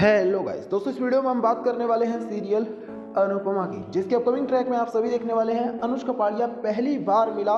Hello guys दोस्तों, इस video में हम बात करने वाले हैं सीरियल अनुपमा की, जिसके अपकमिंग ट्रैक में आप सभी देखने वाले हैं। अनुष्का पाड़िया पहली बार मिला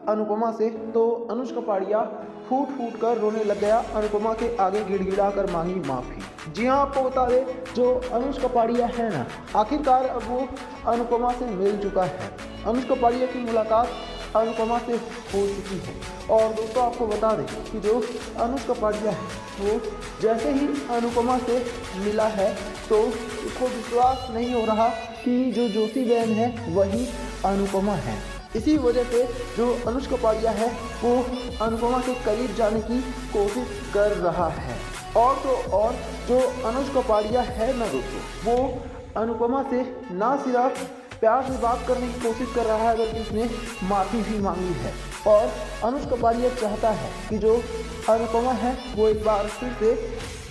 अनुपमा से तो अनुष्का पाड़िया फूट फूट कर रोने लग गया, अनुपमा के आगे गिड़गिड़ा कर मांगी माफ़ी। जी हाँ, आपको बता दें, जो अनुष्का पाड़िया है ना, आखिरकार अब वो अनुपमा से मिल चुका है। अनुष्का पाड़िया की मुलाकात अनुपमा से हो चुकी है। और दोस्तों, आपको बता दें कि जो अनुष्का पाड़िया है वो जैसे ही अनुपमा से मिला है तो उसको विश्वास नहीं हो रहा कि जो जोशी बहन है वही अनुपमा है। इसी वजह से जो अनुष्का पाड़िया है वो अनुपमा के करीब जाने की कोशिश कर रहा है। और तो और जो अनुष्का पाड़िया है ना दोस्तों, वो अनुपमा से ना सिर्फ प्यार से बात करने की कोशिश कर रहा है बल्कि उसने माफ़ी भी मांगी है। और अनुष्का पाड़िया चाहता है कि जो अनुपमा है वो एक बार फिर से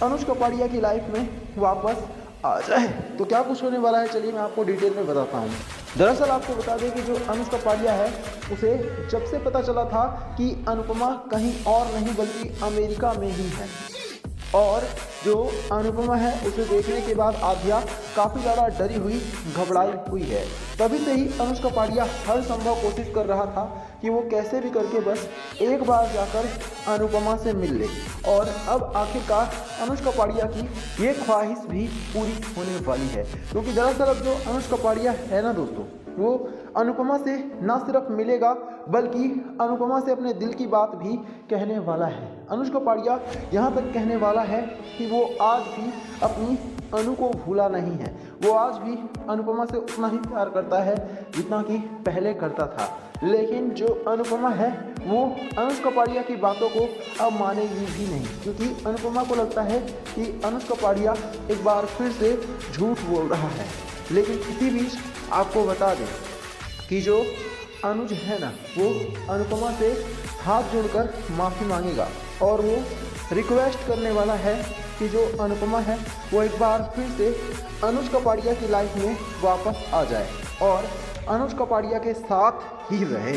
अनुष्का पाड़िया की लाइफ में वापस आ जाए। तो क्या कुछ होने वाला है, चलिए मैं आपको डिटेल में बताता हूँ। दरअसल आपको बता दें कि जो अनुष्का पाड़िया है उसे जब से पता चला था कि अनुपमा कहीं और नहीं बल्कि अमेरिका में ही है, और जो अनुपमा है उसे देखने के बाद आध्या काफ़ी ज़्यादा डरी हुई, घबराई हुई है। तभी से ही अनुष्का पाड़िया हर संभव कोशिश कर रहा था कि वो कैसे भी करके बस एक बार जाकर अनुपमा से मिल ले। और अब आखिरकार अनुष्का पाड़िया की ये ख्वाहिश भी पूरी होने वाली है, क्योंकि दरअसल अब जो अनुष्का पाड़िया है ना दोस्तों, वो अनुपमा से ना सिर्फ मिलेगा बल्कि अनुपमा से अपने दिल की बात भी कहने वाला है। अनुष्का पाड़िया यहाँ तक कहने वाला है कि वो आज भी अपनी अनु को भूला नहीं है। वो आज भी अनुपमा से उतना ही प्यार करता है जितना कि पहले करता था। लेकिन जो अनुपमा है वो अनुष्का पाड़िया की बातों को अब मानेगी भी नहीं, क्योंकि अनुपमा को लगता है कि अनुष्का पाड़िया एक बार फिर से झूठ बोल रहा है। लेकिन इसी बीच आपको बता दें कि जो अनुज है ना, वो अनुपमा से हाथ जोड़कर माफ़ी मांगेगा और वो रिक्वेस्ट करने वाला है कि जो अनुपमा है वो एक बार फिर से अनुष्का पाड़िया की लाइफ में वापस आ जाए और अनुष्का पाड़िया के साथ ही रहे।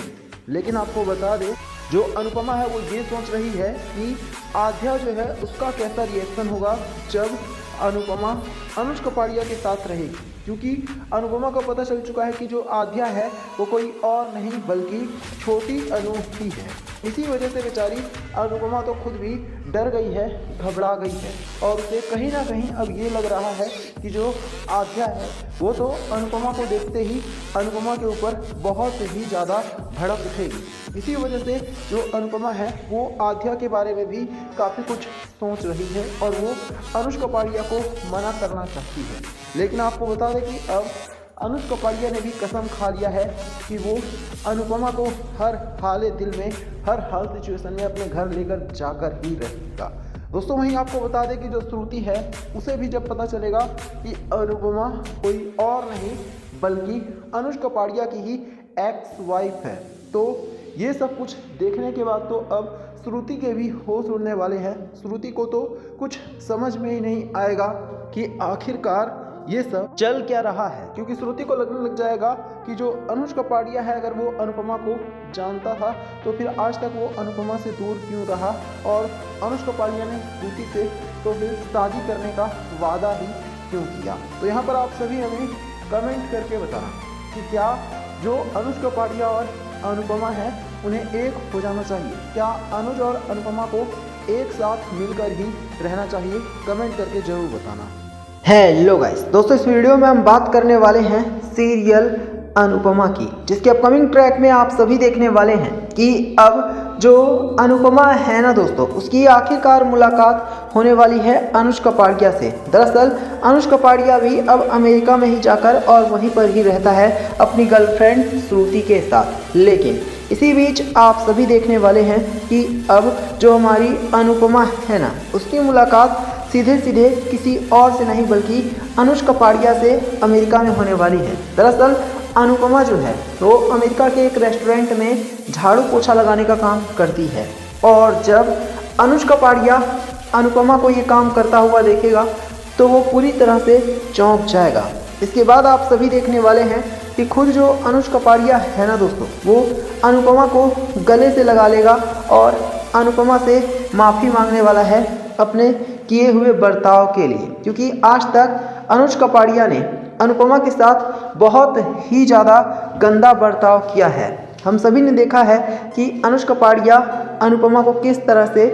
लेकिन आपको बता दें, जो अनुपमा है वो ये सोच रही है कि आध्या जो है उसका कैसा रिएक्शन होगा जब अनुपमा अनुष्का पाड़िया के साथ रहेगी, क्योंकि अनुपमा को पता चल चुका है कि जो आध्या है वो कोई और नहीं बल्कि छोटी अनु ही है। इसी वजह से बेचारी अनुपमा तो खुद भी डर गई है, घबरा गई है, और उसे कहीं ना कहीं अब ये लग रहा है कि जो आध्या है वो तो अनुपमा को देखते ही अनुपमा के ऊपर बहुत ही ज़्यादा भड़क उठेगी। इसी वजह से जो अनुपमा है वो आध्या के बारे में भी काफ़ी कुछ सोच रही है और वो अनुष्का पाड़िया को मना करना चाहती है। लेकिन आपको बता दें कि अब अनुष्का पाड़िया ने भी कसम खा लिया है कि वो अनुपमा को हर हाल दिल में, हर हाल सिचुएशन में अपने घर लेकर जाकर ही रहेगा। दोस्तों, वहीं आपको बता दें कि जो श्रुति है उसे भी जब पता चलेगा कि अनुपमा कोई और नहीं बल्कि अनुष्का पाड़िया की ही एक्स वाइफ है, तो ये सब कुछ देखने के बाद तो अब श्रुति के भी होश उड़ने वाले हैं। श्रुति को तो कुछ समझ में ही नहीं आएगा कि आखिरकार ये सब चल क्या रहा है, क्योंकि श्रुति को लगने लग जाएगा कि जो अनुष्का पाड़िया है अगर वो अनुपमा को जानता था तो फिर आज तक वो अनुपमा से दूर क्यों रहा, और अनुष्का पाड़िया ने श्रुति से तो फिर शादी करने का वादा ही क्यों किया। तो यहाँ पर आप सभी हमें कमेंट करके बताना कि क्या जो अनुष्का पाड़िया और अनुपमा है उन्हें एक हो जाना चाहिए, क्या अनुज और अनुपमा को एक साथ मिलकर ही रहना चाहिए, कमेंट करके जरूर बताना। हेलो गाइस दोस्तों, इस वीडियो में हम बात करने वाले हैं सीरियल अनुपमा की, जिसके अपकमिंग ट्रैक में आप सभी देखने वाले हैं कि अब जो अनुपमा है ना दोस्तों, उसकी आखिरकार मुलाकात होने वाली है अनुष्का पाड़िया से। दरअसल अनुष्का पाड़िया भी अब अमेरिका में ही जाकर और वहीं पर ही रहता है अपनी गर्लफ्रेंड श्रुति के साथ। लेकिन इसी बीच आप सभी देखने वाले हैं कि अब जो हमारी अनुपमा है ना, उसकी मुलाकात सीधे सीधे किसी और से नहीं बल्कि अनुष्का पाड़िया से अमेरिका में होने वाली है। दरअसल अनुपमा जो है वो अमेरिका के एक रेस्टोरेंट में झाड़ू पोछा लगाने का काम करती है, और जब अनुष्का पाड़िया अनुपमा को ये काम करता हुआ देखेगा तो वो पूरी तरह से चौंक जाएगा। इसके बाद आप सभी देखने वाले हैं कि खुद जो अनुष्का पाड़िया है ना दोस्तों, वो अनुपमा को गले से लगा लेगा और अनुपमा से माफ़ी मांगने वाला है अपने किए हुए बर्ताव के लिए, क्योंकि आज तक अनुज कपाड़िया ने अनुपमा के साथ बहुत ही ज़्यादा गंदा बर्ताव किया है। हम सभी ने देखा है कि अनुज कपाड़िया अनुपमा को किस तरह से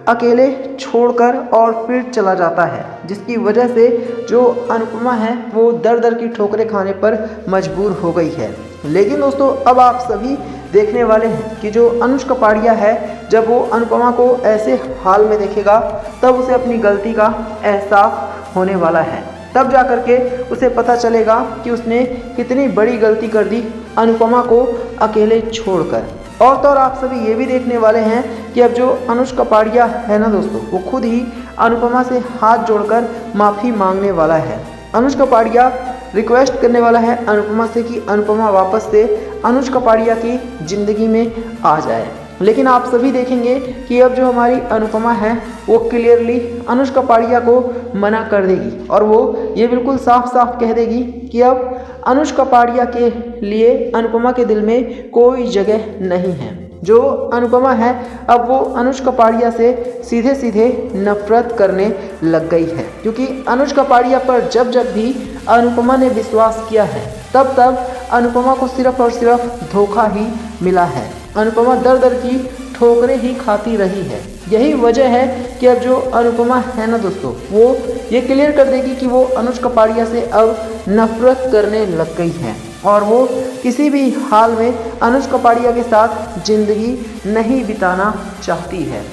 अकेले छोड़कर और फिर चला जाता है, जिसकी वजह से जो अनुपमा है वो दर दर की ठोकरें खाने पर मजबूर हो गई है। लेकिन दोस्तों अब आप सभी देखने वाले हैं कि जो अनुज कपाड़िया है, जब वो अनुपमा को ऐसे हाल में देखेगा तब उसे अपनी गलती का एहसास होने वाला है। तब जा कर के उसे पता चलेगा कि उसने कितनी बड़ी गलती कर दी अनुपमा को अकेले छोड़कर। और तो और आप सभी ये भी देखने वाले हैं कि अब जो अनुज कपाड़िया है ना दोस्तों, वो खुद ही अनुपमा से हाथ जोड़कर माफ़ी मांगने वाला है। अनुज कपाड़िया रिक्वेस्ट करने वाला है अनुपमा से कि अनुपमा वापस से अनुज कपाड़िया की ज़िंदगी में आ जाए। लेकिन आप सभी देखेंगे कि अब जो हमारी अनुपमा है वो क्लियरली अनुज कपाड़िया को मना कर देगी और वो ये बिल्कुल साफ साफ कह देगी कि अब अनुज कपाड़िया के लिए अनुपमा के दिल में कोई जगह नहीं है। जो अनुपमा है अब वो अनुज कपाड़िया से सीधे सीधे नफरत करने लग गई है, क्योंकि अनुज कपाड़िया पर जब जब भी अनुपमा ने विश्वास किया है तब तब अनुपमा को सिर्फ और सिर्फ धोखा ही मिला है। अनुपमा दर दर की ठोकरें ही खाती रही है। यही वजह है कि अब जो अनुपमा है ना दोस्तों, वो ये क्लियर कर देगी कि वो अनुज कपाड़िया से अब नफरत करने लग गई है और वो किसी भी हाल में अनुज कपाड़िया के साथ ज़िंदगी नहीं बिताना चाहती है।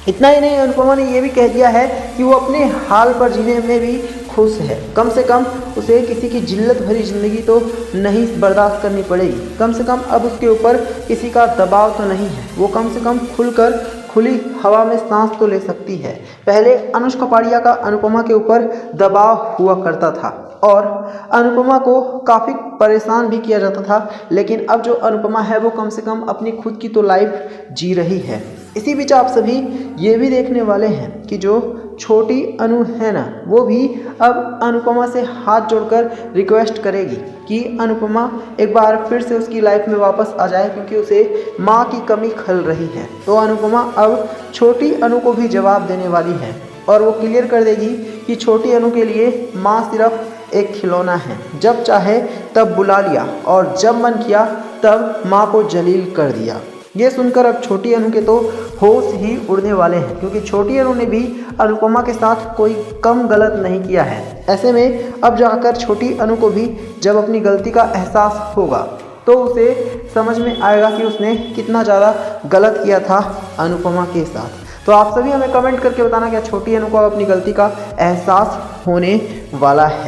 इतना ही नहीं, अनुपमा ने ये भी कह दिया है कि वो अपने हाल पर जीने में भी खुश है। कम से कम उसे किसी की जिल्लत भरी ज़िंदगी तो नहीं बर्दाश्त करनी पड़ेगी। कम से कम अब उसके ऊपर किसी का दबाव तो नहीं है। वो कम से कम खुलकर खुली हवा में सांस तो ले सकती है। पहले अनुज कपाड़िया का अनुपमा के ऊपर दबाव हुआ करता था और अनुपमा को काफ़ी परेशान भी किया जाता था, लेकिन अब जो अनुपमा है वो कम से कम अपनी खुद की तो लाइफ जी रही है। इसी बीच आप सभी ये भी देखने वाले हैं कि जो छोटी अनु है ना, वो भी अब अनुपमा से हाथ जोड़कर रिक्वेस्ट करेगी कि अनुपमा एक बार फिर से उसकी लाइफ में वापस आ जाए, क्योंकि उसे माँ की कमी खल रही है। तो अनुपमा अब छोटी अनु को भी जवाब देने वाली है और वो क्लियर कर देगी कि छोटी अनु के लिए माँ सिर्फ एक खिलौना है। जब चाहे तब बुला लिया और जब मन किया तब माँ को जलील कर दिया। ये सुनकर अब छोटी अनु के तो होश ही उड़ने वाले हैं, क्योंकि छोटी अनु ने भी अनुपमा के साथ कोई कम गलत नहीं किया है। ऐसे में अब जाकर छोटी अनु को भी जब अपनी गलती का एहसास होगा तो उसे समझ में आएगा कि उसने कितना ज़्यादा गलत किया था अनुपमा के साथ। तो आप सभी हमें कमेंट करके बताना क्या छोटी अनु को अपनी गलती का एहसास होने वाला है।